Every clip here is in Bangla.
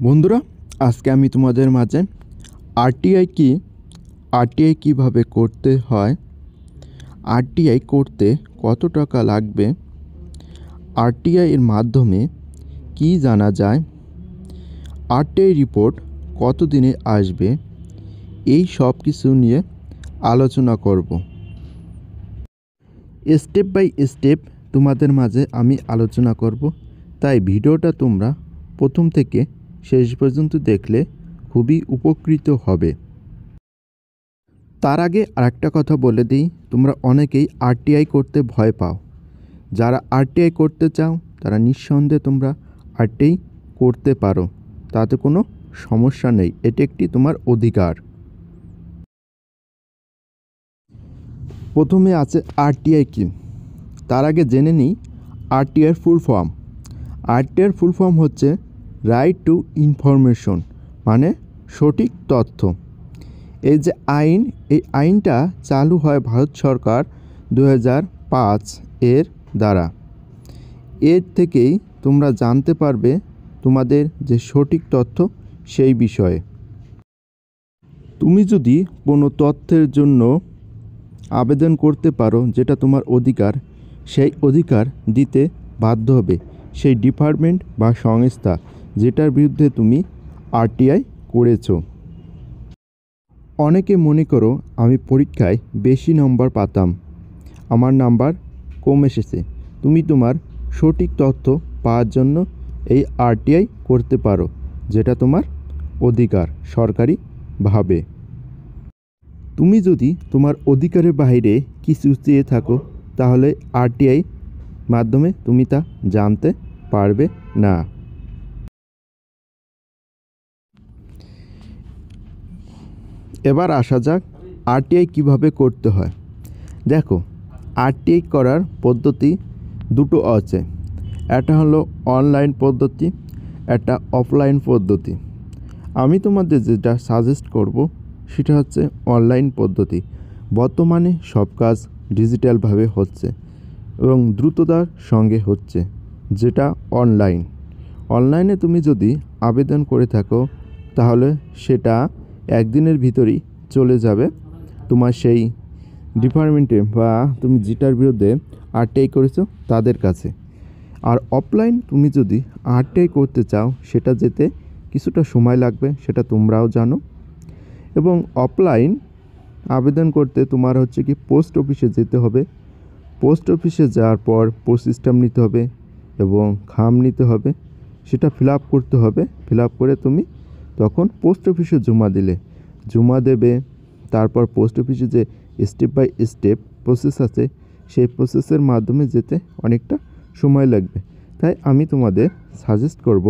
বন্ধুরা, আজকে আমি তোমাদের মাঝে আরটিআই কিভাবে করতে হয়, আরটিআই করতে কত টাকা লাগবে, আরটিআই এর মাধ্যমে কি জানা যায়, আরটিআই রিপোর্ট কত দিনে আসবে, এই সব কিছু নিয়ে আলোচনা করব। স্টেপ বাই স্টেপ তোমাদের মাঝে আমি আলোচনা করব, তাই ভিডিওটা তোমরা প্রথম থেকে শেষ পর্যন্ত দেখলে খুবই উপকৃত হবে। তার আগে আরেকটা কথা বলে দিই, তোমরা অনেকেই আরটিআই করতে ভয় পাও। যারা আরটিআই করতে চাও তারা নিঃসন্দেহে তোমরা আরটিআই করতে পারো, তাতে কোনো সমস্যা নেই, এটি একটি তোমার অধিকার। প্রথমে আছে আরটিআই কি, তার আগে জেনে নিই আরটিআইয়ের ফুল ফর্ম। আরটিআইয়ের ফুল ফর্ম হচ্ছে রাইট টু ইনফরমেশন, মানে সঠিক তথ্য। এই যে আইন, এই আইনটা চালু হয় ভারত সরকার 2005 এর দ্বারা। এর থেকেই তোমরা জানতে পারবে তোমাদের যে সঠিক তথ্য সেই বিষয়ে। তুমি যদি কোনো তথ্যের জন্য আবেদন করতে পারো, যেটা তোমার অধিকার, সেই অধিকার দিতে বাধ্য হবে সেই ডিপার্টমেন্ট বা সংস্থা যেটার বিরুদ্ধে তুমি আরটিআই করেছো। অনেকে মনে করো আমি পরীক্ষায় বেশি নম্বর পাতাম, আমার নাম্বার কম এসেছে। তুমি তোমার সঠিক তথ্য পাওয়ার জন্য এই আরটিআই করতে পারো, যেটা তোমার অধিকার সরকারিভাবে। তুমি যদি তোমার অধিকারের বাইরে কিছু চেয়ে থাকো, তাহলে আরটিআই মাধ্যমে তুমি তা জানতে পারবে না। এবার আসা যাক আরটিআই কিভাবে করতে হয়। দেখো, আরটিআই করার পদ্ধতি দুটো আছে, একটা হলো অনলাইন পদ্ধতি, একটা অফলাইন পদ্ধতি। আমি তোমাদের যেটা সাজেস্ট করব সেটা হচ্ছে অনলাইন পদ্ধতি। বর্তমানে সব কাজ ডিজিটালভাবে হচ্ছে এবং দ্রুততার সঙ্গে হচ্ছে, যেটা অনলাইনে তুমি যদি আবেদন করে থাকো, তাহলে সেটা একদিনের ভিতরেই চলে যাবে তোমার সেই ডিপার্টমেন্টে বা তুমি যেটার বিরুদ্ধে আরটিআই করেছো তাদের কাছে। আর অফলাইন তুমি যদি আরটিআই করতে চাও, সেটা যেতে কিছুটা সময় লাগবে, সেটা তোমরাও জানো। এবং অফলাইন আবেদন করতে তোমার হচ্ছে কি পোস্ট অফিসে যেতে হবে। পোস্ট অফিসে যাওয়ার পর পোস্ট স্ট্যাম্প নিতে হবে এবং খাম নিতে হবে, সেটা ফিল আপ করতে হবে। ফিল আপ করে তুমি তখন পোস্ট অফিসে জমা দেবে। তারপর পোস্ট অফিসে যে স্টেপ বাই স্টেপ প্রসেস আছে, সেই প্রসেসের মাধ্যমে যেতে অনেকটা সময় লাগবে। তাই আমি তোমাদের সাজেস্ট করব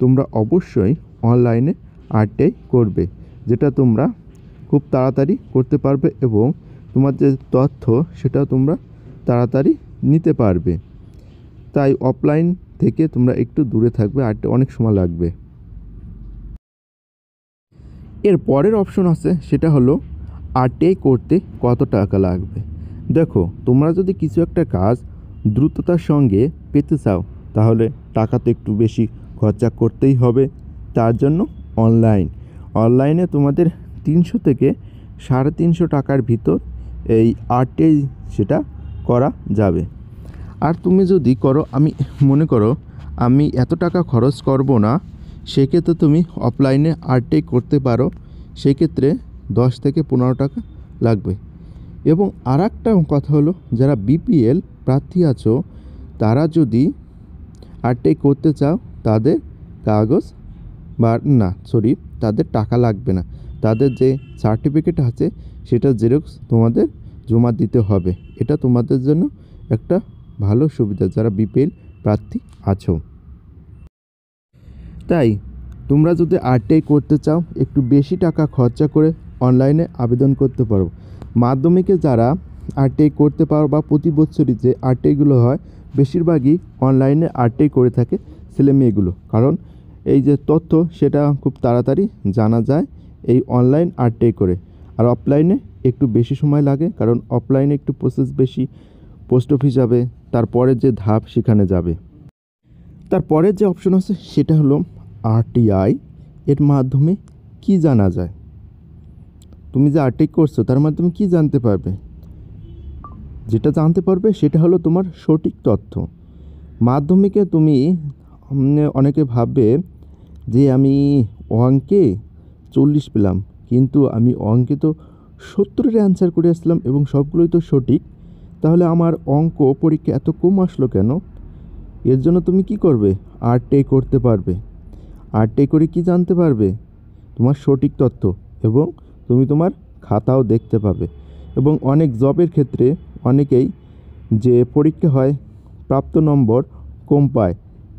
তোমরা অবশ্যই অনলাইনে আরটিআই করবে, যেটা তোমরা খুব তাড়াতাড়ি করতে পারবে এবং তোমার যে তথ্য সেটা তোমরা তাড়াতাড়ি নিতে পারবে। তাই অফলাইন থেকে তোমরা একটু দূরে থাকবে, আরটিআই অনেক সময় লাগবে। এর পরের অপশন আছে, সেটা হলো আরটিআই করতে কত টাকা লাগবে। দেখো, তোমরা যদি কিছু একটা কাজ দ্রুততার সঙ্গে পেতে চাও, তাহলে টাকা তো একটু বেশি খরচা করতেই হবে। তার জন্য অনলাইনে তোমাদের 300 থেকে 350 টাকার ভিতর এই আরটিআই সেটা করা যাবে। আর তুমি যদি আমি মনে করো আমি এত টাকা খরচ করব না, সেক্ষেত্রে তুমি অফলাইনে আরটিআই করতে পারো, সেক্ষেত্রে 10 থেকে 15 টাকা লাগবে। এবং আর একটা কথা হলো, যারা বিপিএল প্রার্থী আছো, তারা যদি আরটিআই করতে চাও, তাদের তাদের টাকা লাগবে না। তাদের যে সার্টিফিকেট আছে সেটা জেরক্স তোমাদের জমা দিতে হবে। এটা তোমাদের জন্য একটা ভালো সুবিধা যারা বিপিএল প্রার্থী আছো। তাই তোমরা যদি আরটিআই করতে চাও, একটু বেশি টাকা খরচা করে অনলাইনে আবেদন করতে পারো। মাধ্যমিকে যারা আরটিআই করতে পারো বা প্রতি বছরই যে আরটিআইগুলো হয়, বেশিরভাগই অনলাইনে আরটিআই করে থাকে ছেলেমেয়েগুলো, কারণ এই যে তথ্য সেটা খুব তাড়াতাড়ি জানা যায় এই অনলাইন আরটিআই করে। আর অফলাইনে একটু বেশি সময় লাগে, কারণ অফলাইনে একটু প্রসেস বেশি, পোস্ট অফিস যাবে, তারপরে যে ধাপ সেখানে যাবে। তারপরের যে অপশন আছে সেটা হলো আরটিআই এর মাধ্যমে কি জানা যায়? তুমি যে আরটিআই করছো তার মাধ্যমে কি জানতে পারবে? যেটা জানতে পারবে সেটা হলো তোমার সঠিক তথ্য। মাধ্যমিকে তুমি অনেকে ভাববে যে আমি অঙ্কে 40 পেলাম, কিন্তু আমি অঙ্কে তো 70-এর অ্যান্সার করে আসলাম এবং সবগুলোই তো সঠিক। তাহলে আমার অঙ্ক পরীক্ষা এত কম আসলো কেন? এর জন্য তুমি কি করবে? আরটিআই করতে পারবে। আরটিআই করে কি জানতে পারবে? তোমার সঠিক তথ্য, এবং তুমি তোমার খাতাও দেখতে পাবে। এবং অনেক জবের ক্ষেত্রে অনেকেই যে পরীক্ষা হয় প্রাপ্ত নম্বর কম পায়,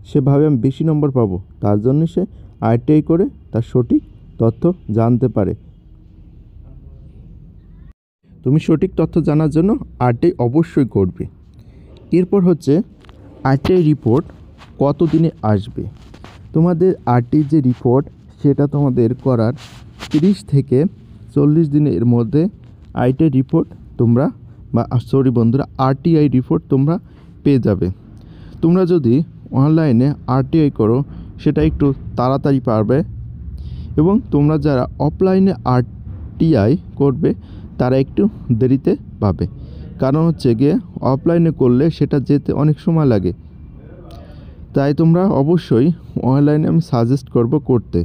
সেভাবে আমি বেশি নম্বর পাবো, তার জন্য সে আরটিআই করে তার সঠিক তথ্য জানতে পারে। তুমি সঠিক তথ্য জানার জন্য আরটিআই অবশ্যই করবে। এরপর হচ্ছে আরটিআই রিপোর্ট কত দিনে আসবে? তোমাদের আরটিআই যে রিপোর্ট সেটা তোমাদের করার 30 থেকে 40 দিনের মধ্যে আরটিআই রিপোর্ট তোমরা বন্ধুরা, আরটিআই রিপোর্ট তোমরা পেয়ে যাবে। তোমরা যদি অনলাইনে আরটিআই করো সেটা একটু তাড়াতাড়ি পারবে, এবং তোমরা যারা অফলাইনে আরটিআই করবে তারা একটু দেরিতে পাবে। কারণ হচ্ছে গিয়ে অফলাইনে করলে সেটা যেতে অনেক সময় লাগে। তাই তোমরা অবশ্যই অনলাইনে আমি সাজেস্ট করব করতে।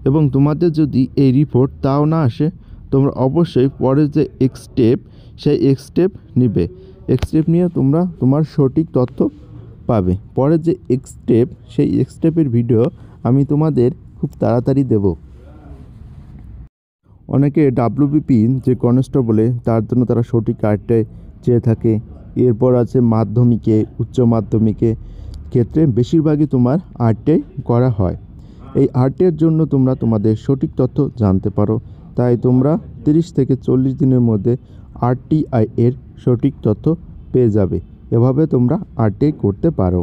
এবং তোমাদের যদি এই রিপোর্ট তাও না আসে, তোমরা অবশ্যই পরের যে স্টেপ সেই স্টেপ নিবে। স্টেপ নিয়ে তোমরা তোমার সঠিক তথ্য পাবে। পরের যে স্টেপ সেই স্টেপের ভিডিও আমি তোমাদের খুব তাড়াতাড়ি দেব। অনেকে ডাব্লিউবিপি যে কনস্টেবলে তার জন্য তারা সঠিক আরটিআই চেয়ে থাকে। এরপর আছে মাধ্যমিকে, উচ্চ মাধ্যমিকে ক্ষেত্রে বেশিরভাগই তোমার আরটিআই করা হয়। এই আরটিআইয়ের জন্য তোমরা তোমাদের সঠিক তথ্য জানতে পারো। তাই তোমরা 30 থেকে 40 দিনের মধ্যে আরটিআই এর সঠিক তথ্য পেয়ে যাবে। এভাবে তোমরা আরটিআই করতে পারো।